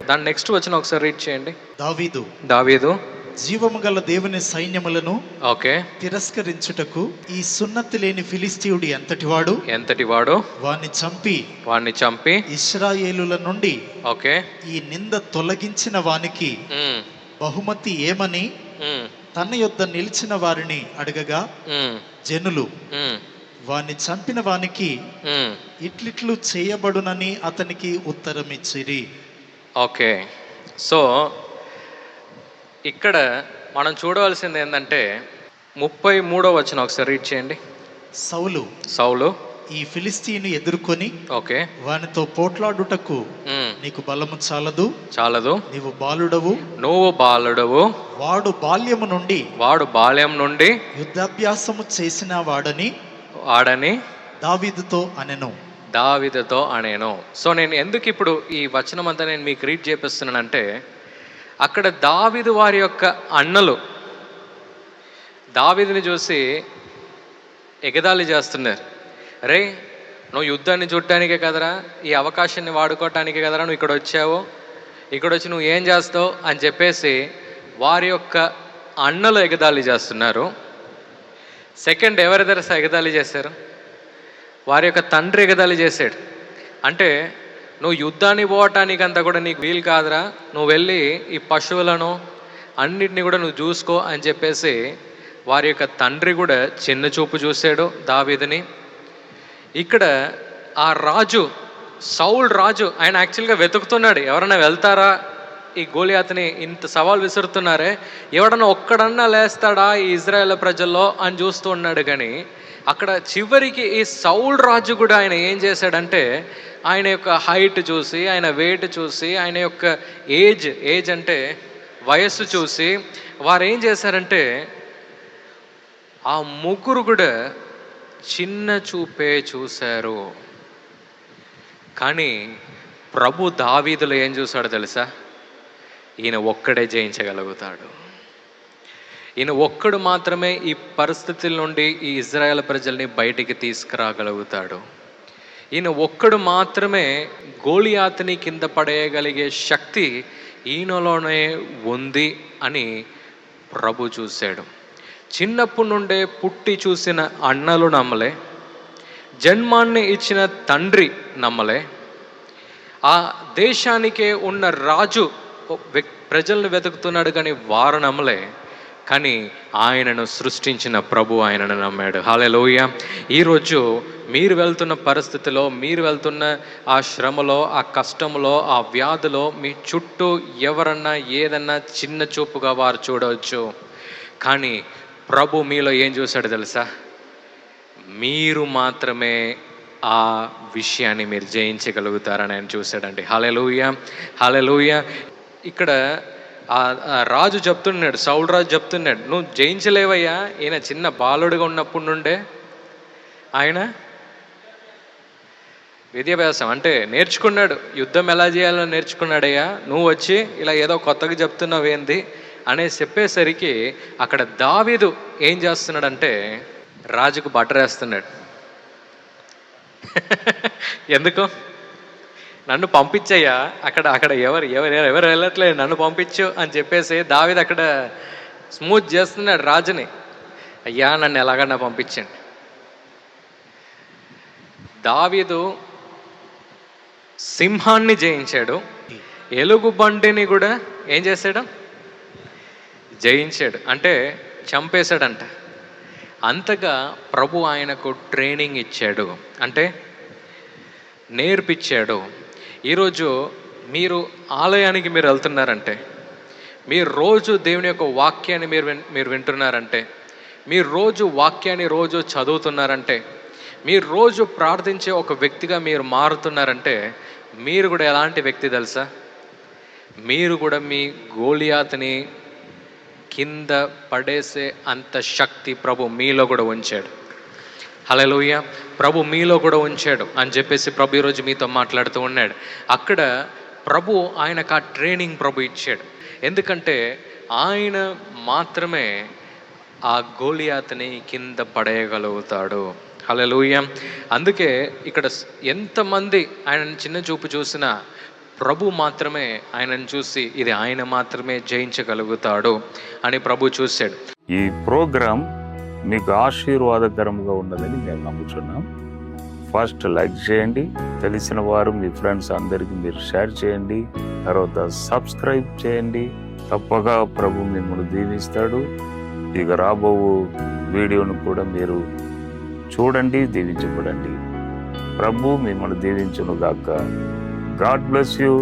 దాని నెక్స్ట్ వచ్చిన ఒకసారి రీడ్ చేయండి. దావీదు జీవము గల దేవుని సైన్యములను ఓకే తిరస్కరించుటకు ఈ సున్నతి లేని ఫిలిస్తీయుడు ఎంతటి వాడు వాణ్ణి చంపి ఇశ్రాయేలుల నుండి ఓకే ఈ నింద తొలగించిన వానికి బహుమతి ఏమని తన యొద్ద నిలిచిన వారిని అడగగా జనులు వాణ్ణి చంపిన వానికి ఇట్లిట్లు చేయబడునని అతనికి ఉత్తరం ఇచ్చిరి. ఓకే, సో ఇక్కడ మనం చూడవలసింది ఏంటంటే 33వ వచనం ఒకసారి రీడ్ చేయండి. సౌలు ఈ ఫిలిస్తీని ఎదుర్కొని ఓకే వానితో పోట్లాడుటకు నీకు బలము చాలదు, నువ్వు బాలుడవు, వాడు బాల్యం నుండి యుద్ధాభ్యాసము చేసిన వాడని దావీదుతో అనెను. సో నేను ఎందుకు ఇప్పుడు ఈ వచనం అంతా నేను మీకు రీడ్ చేపిస్తున్నానంటే, అక్కడ దావీదు వారి యొక్క అన్నలు దావీదుని చూసి ఎగతాళి చేస్తున్నారు. రే, నువ్వు యుద్ధాన్ని చూడటానికే కదరా, ఈ అవకాశాన్ని వాడుకోవటానికే కదరా నువ్వు ఇక్కడ వచ్చావు, ఇక్కడ వచ్చి నువ్వు ఏం చేస్తావు అని చెప్పేసి వారి యొక్క అన్నలు ఎగతాళి చేస్తున్నారు. సెకండ్ ఎవరిద్దరు ఎగతాళి చేశారు? వారి యొక్క తండ్రి ఎగతాళి చేశాడు. అంటే నువ్వు యుద్ధాన్ని పోవటానికి అంతా కూడా నీకు వీలు కాదురా, నువ్వు వెళ్ళి ఈ పశువులను అన్నిటిని కూడా నువ్వు చూసుకో అని చెప్పేసి వారి యొక్క తండ్రి కూడా చిన్న చూపు చూశాడు దావీదుని. ఇక్కడ ఆ రాజు, సౌల్ రాజు, ఆయన యాక్చువల్గా వెతుకుతున్నాడు, ఎవరైనా వెళ్తారా ఈ గోలియాతుని, ఇంత సవాల్ విసురుతున్నారే, ఎవడన్నా ఒక్కడన్నా లేస్తాడా ఈ ఇజ్రాయేల్ ప్రజల్లో అని చూస్తూ ఉన్నాడు. కానీ అక్కడ చివరికి ఈ సౌల్ రాజు కూడా ఆయన ఏం చేశాడంటే, ఆయన యొక్క హైట్ చూసి, ఆయన వెయిట్ చూసి, ఆయన యొక్క ఏజ్ అంటే వయస్సు చూసి వారు ఏం చేశారంటే, ఆ ముగ్గురు కూడా చిన్న చూపే చూశారు. కానీ ప్రభు దావీదులో ఏం చూశాడో తెలుసా? ఈయన ఒక్కడే జయించగలుగుతాడు, ఈయన ఒక్కడు మాత్రమే ఈ పరిస్థితుల నుండి ఈ ఇజ్రాయెల్ ప్రజల్ని బయటికి తీసుకురాగలుగుతాడు, ఈయన ఒక్కడు మాత్రమే గోలియాతుని కింద పడేయగలిగే శక్తి ఈయనలోనే ఉంది అని ప్రభు చూశాడు. చిన్నప్పటి నుండే పుట్టి చూసిన అన్నలు నమ్మలే, జన్మాన్ని ఇచ్చిన తండ్రి నమ్మలే, ఆ దేశానికే ఉన్న రాజు ప్రజలను వెతుకుతున్నాడు కానీ వారు నమ్మలే. కానీ ఆయనను సృష్టించిన ప్రభు ఆయనను నమ్మాడు. హల్లెలూయా. ఈరోజు మీరు వెళ్తున్న పరిస్థితిలో, మీరు వెళ్తున్న ఆ శ్రమలో, ఆ కష్టంలో, ఆ వ్యాధిలో మీ చుట్టూ ఎవరన్నా ఏదన్నా చిన్న చూపుగా వారు చూడవచ్చు. కానీ ప్రభు మీలో ఏం చూశాడు తెలుసా? మీరు మాత్రమే ఆ విషయాన్ని మీరు జయించగలుగుతారని ఆయన చూశాడండి. హల్లెలూయా, హల్లెలూయా. ఇక్కడ ఆ రాజు చెప్తున్నాడు, సౌల్ రాజు చెప్తున్నాడు, నువ్వు జయించలేవయ్యా, ఈయన చిన్న బాలుడుగా ఉన్నప్పటి నుండే ఆయన విద్యాభ్యాసం అంటే నేర్చుకున్నాడు, యుద్ధం ఎలా చేయాలో నేర్చుకున్నాడయ్యా, నువ్వు వచ్చి ఇలా ఏదో కొత్తగా చెప్తున్నావు ఏంది అనే చెప్పేసరికి అక్కడ దావీదు ఏం చేస్తున్నాడంటే రాజుకు బట్టరేస్తున్నాడు. ఎందుకు? నన్ను పంపించయ్యా, అక్కడ ఎవరు వెళ్ళట్లేదు, నన్ను పంపించు అని చెప్పేసి దావీదు అక్కడ స్మూత్ చేస్తున్నాడు రాజుని. అయ్యా, నన్ను ఎలాగన్నా పంపించండి. దావీదు సింహాన్ని జయించాడు, ఎలుగుబంటిని కూడా ఏం చేశాడు? జయించాడు, అంటే చంపేశాడంట. అంతగా ప్రభు ఆయనకు ట్రైనింగ్ ఇచ్చాడు, అంటే నేర్పించాడు. ఈరోజు మీరు ఆలయానికి మీరు వెళ్తున్నారంటే, మీరు రోజు దేవుని యొక్క వాక్యాన్ని మీరు వింటున్నారంటే, మీరు రోజు వాక్యాన్ని రోజు చదువుతున్నారంటే, మీరు రోజు ప్రార్థించే ఒక వ్యక్తిగా మీరు మారుతున్నారంటే, మీరు కూడా ఎలాంటి వ్యక్తి తెలుసా? మీరు కూడా మీ గోలియాతుని కింద పడేసే అంత శక్తి ప్రభు మీలో కూడా ఉంచాడు. హల్లెలూయా. ప్రభు మీలో కూడా ఉంచాడు అని చెప్పేసి ప్రభు ఈరోజు మీతో మాట్లాడుతూ ఉన్నాడు. అక్కడ ప్రభు ఆయనకు ఆ ట్రైనింగ్ ప్రభు ఇచ్చాడు. ఎందుకంటే ఆయన మాత్రమే ఆ గోలియాతుని కింద పడేయగలుగుతాడు. హల్లెలూయా. అందుకే ఇక్కడ ఎంతమంది ఆయన చిన్న చూపు చూసినా ప్రభు మాత్రమే ఆయనను చూసి ఇది ఆయన మాత్రమే జయించగలుగుతాడు అని ప్రభు చూశాడు. ఈ ప్రోగ్రాం మీకు ఆశీర్వాదకరంగా ఉన్నదని మేము నమ్ముతున్నాం. ఫస్ట్ లైక్ చేయండి, తెలిసిన వారు మీ ఫ్రెండ్స్ అందరికీ మీరు షేర్ చేయండి, తర్వాత సబ్స్క్రైబ్ చేయండి. తప్పగా ప్రభు మిమ్మల్ని దీవిస్తాడు. ఇక రాబో వీడియోను కూడా మీరు చూడండి, దీవించబడండి. ప్రభు మిమ్మల్ని దీవించును గాక. God bless you.